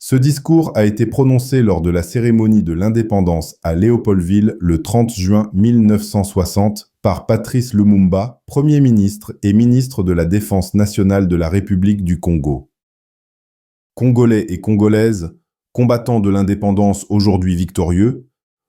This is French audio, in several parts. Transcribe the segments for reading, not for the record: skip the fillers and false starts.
Ce discours a été prononcé lors de la cérémonie de l'indépendance à Léopoldville le 30 juin 1960 par Patrice Lumumba, Premier ministre et ministre de la Défense nationale de la République du Congo. Congolais et Congolaises, combattants de l'indépendance aujourd'hui victorieux,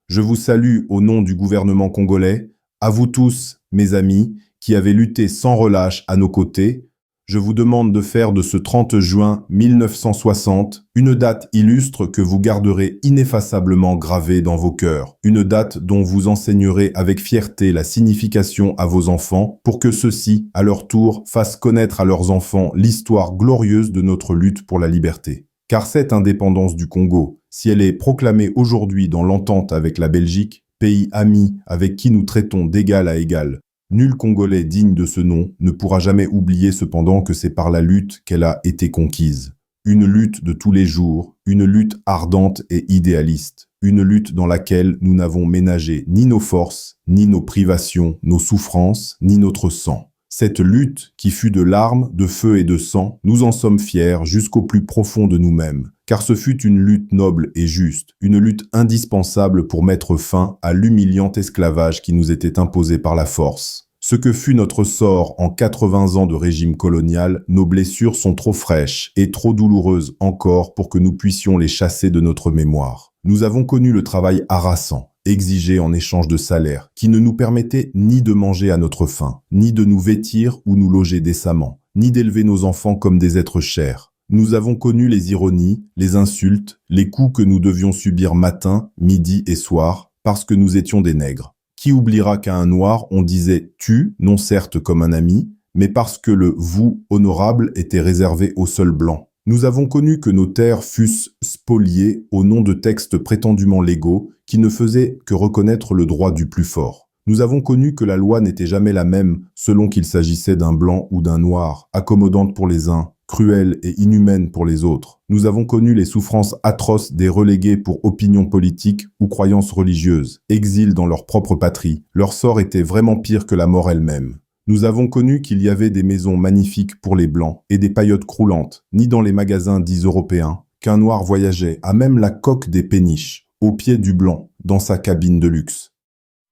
je vous salue au nom du gouvernement congolais, à vous tous, mes amis, qui avez lutté sans relâche à nos côtés. Je vous demande de faire de ce 30 juin 1960 une date illustre que vous garderez ineffaçablement gravée dans vos cœurs, une date dont vous enseignerez avec fierté la signification à vos enfants pour que ceux-ci, à leur tour, fassent connaître à leurs enfants l'histoire glorieuse de notre lutte pour la liberté. Car cette indépendance du Congo, si elle est proclamée aujourd'hui dans l'entente avec la Belgique, pays ami avec qui nous traitons d'égal à égal, nul Congolais digne de ce nom ne pourra jamais oublier cependant que c'est par la lutte qu'elle a été conquise. Une lutte de tous les jours, une lutte ardente et idéaliste, une lutte dans laquelle nous n'avons ménagé ni nos forces, ni nos privations, nos souffrances, ni notre sang. Cette lutte, qui fut de larmes, de feu et de sang, nous en sommes fiers jusqu'au plus profond de nous-mêmes, car ce fut une lutte noble et juste, une lutte indispensable pour mettre fin à l'humiliant esclavage qui nous était imposé par la force. Ce que fut notre sort en 80 ans de régime colonial, nos blessures sont trop fraîches et trop douloureuses encore pour que nous puissions les chasser de notre mémoire. Nous avons connu le travail harassant, exigé en échange de salaire, qui ne nous permettait ni de manger à notre faim, ni de nous vêtir ou nous loger décemment, ni d'élever nos enfants comme des êtres chers. Nous avons connu les ironies, les insultes, les coups que nous devions subir matin, midi et soir, parce que nous étions des nègres. Qui oubliera qu'à un noir on disait « tu », non certes comme un ami, mais parce que le « vous » honorable était réservé aux seuls blancs. Nous avons connu que nos terres fussent spoliées au nom de textes prétendument légaux qui ne faisaient que reconnaître le droit du plus fort. Nous avons connu que la loi n'était jamais la même selon qu'il s'agissait d'un blanc ou d'un noir, accommodante pour les uns, cruelle et inhumaine pour les autres. Nous avons connu les souffrances atroces des relégués pour opinions politiques ou croyances religieuses, exil dans leur propre patrie. Leur sort était vraiment pire que la mort elle-même. Nous avons connu qu'il y avait des maisons magnifiques pour les blancs et des paillotes croulantes, ni dans les magasins dits européens, qu'un noir voyageait à même la coque des péniches, au pied du blanc, dans sa cabine de luxe.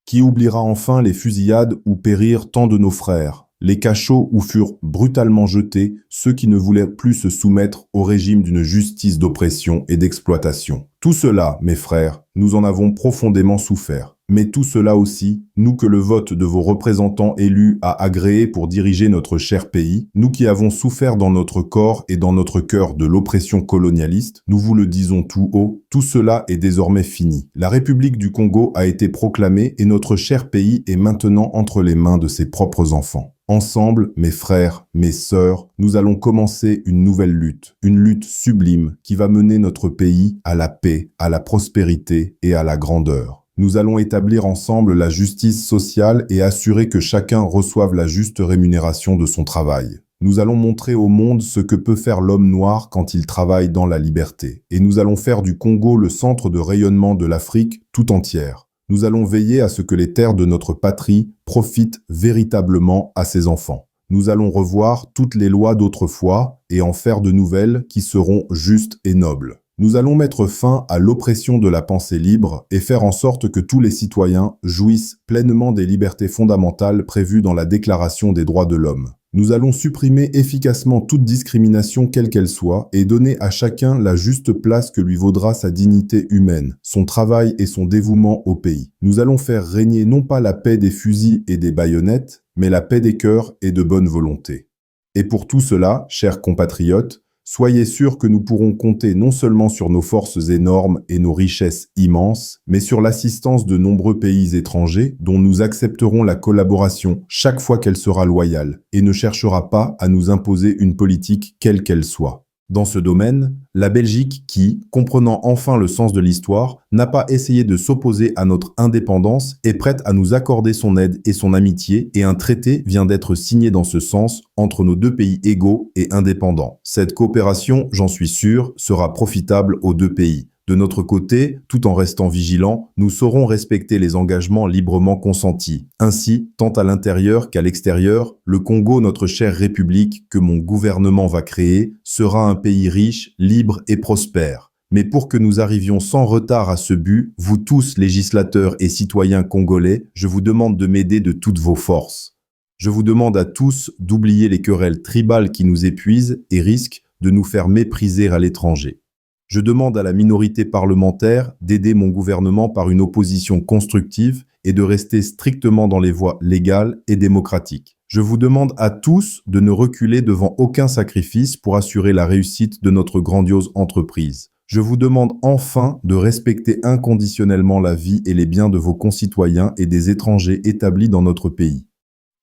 Qui oubliera enfin les fusillades où périrent tant de nos frères, les cachots où furent brutalement jetés ceux qui ne voulaient plus se soumettre au régime d'une justice d'oppression et d'exploitation. Tout cela, mes frères, nous en avons profondément souffert. Mais tout cela aussi, nous que le vote de vos représentants élus a agréé pour diriger notre cher pays, nous qui avons souffert dans notre corps et dans notre cœur de l'oppression colonialiste, nous vous le disons tout haut, tout cela est désormais fini. La République du Congo a été proclamée et notre cher pays est maintenant entre les mains de ses propres enfants. Ensemble, mes frères, mes sœurs, nous allons commencer une nouvelle lutte, une lutte sublime qui va mener notre pays à la paix, à la prospérité et à la grandeur. Nous allons établir ensemble la justice sociale et assurer que chacun reçoive la juste rémunération de son travail. Nous allons montrer au monde ce que peut faire l'homme noir quand il travaille dans la liberté. Et nous allons faire du Congo le centre de rayonnement de l'Afrique tout entière. Nous allons veiller à ce que les terres de notre patrie profitent véritablement à ses enfants. Nous allons revoir toutes les lois d'autrefois et en faire de nouvelles qui seront justes et nobles. Nous allons mettre fin à l'oppression de la pensée libre et faire en sorte que tous les citoyens jouissent pleinement des libertés fondamentales prévues dans la Déclaration des droits de l'homme. Nous allons supprimer efficacement toute discrimination quelle qu'elle soit et donner à chacun la juste place que lui vaudra sa dignité humaine, son travail et son dévouement au pays. Nous allons faire régner non pas la paix des fusils et des baïonnettes, mais la paix des cœurs et de bonne volonté. Et pour tout cela, chers compatriotes, soyez sûrs que nous pourrons compter non seulement sur nos forces énormes et nos richesses immenses, mais sur l'assistance de nombreux pays étrangers dont nous accepterons la collaboration chaque fois qu'elle sera loyale et ne cherchera pas à nous imposer une politique quelle qu'elle soit. Dans ce domaine, la Belgique qui, comprenant enfin le sens de l'histoire, n'a pas essayé de s'opposer à notre indépendance, est prête à nous accorder son aide et son amitié et un traité vient d'être signé dans ce sens entre nos deux pays égaux et indépendants. Cette coopération, j'en suis sûr, sera profitable aux deux pays. De notre côté, tout en restant vigilants, nous saurons respecter les engagements librement consentis. Ainsi, tant à l'intérieur qu'à l'extérieur, le Congo, notre chère République que mon gouvernement va créer, sera un pays riche, libre et prospère. Mais pour que nous arrivions sans retard à ce but, vous tous, législateurs et citoyens congolais, je vous demande de m'aider de toutes vos forces. Je vous demande à tous d'oublier les querelles tribales qui nous épuisent et risquent de nous faire mépriser à l'étranger. Je demande à la minorité parlementaire d'aider mon gouvernement par une opposition constructive et de rester strictement dans les voies légales et démocratiques. Je vous demande à tous de ne reculer devant aucun sacrifice pour assurer la réussite de notre grandiose entreprise. Je vous demande enfin de respecter inconditionnellement la vie et les biens de vos concitoyens et des étrangers établis dans notre pays.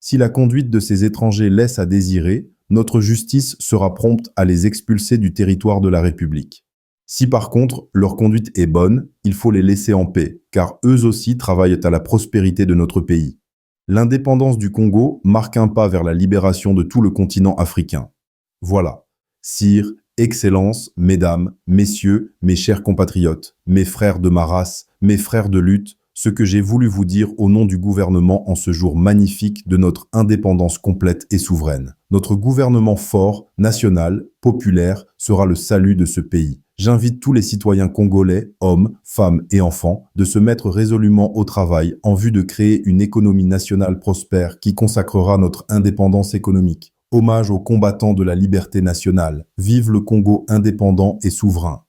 Si la conduite de ces étrangers laisse à désirer, notre justice sera prompte à les expulser du territoire de la République. Si par contre leur conduite est bonne, il faut les laisser en paix, car eux aussi travaillent à la prospérité de notre pays. L'indépendance du Congo marque un pas vers la libération de tout le continent africain. Voilà, Sire, Excellences, Mesdames, Messieurs, mes chers compatriotes, mes frères de ma race, mes frères de lutte, ce que j'ai voulu vous dire au nom du gouvernement en ce jour magnifique de notre indépendance complète et souveraine. Notre gouvernement fort, national, populaire, sera le salut de ce pays. J'invite tous les citoyens congolais, hommes, femmes et enfants, de se mettre résolument au travail en vue de créer une économie nationale prospère qui consacrera notre indépendance économique. Hommage aux combattants de la liberté nationale. Vive le Congo indépendant et souverain.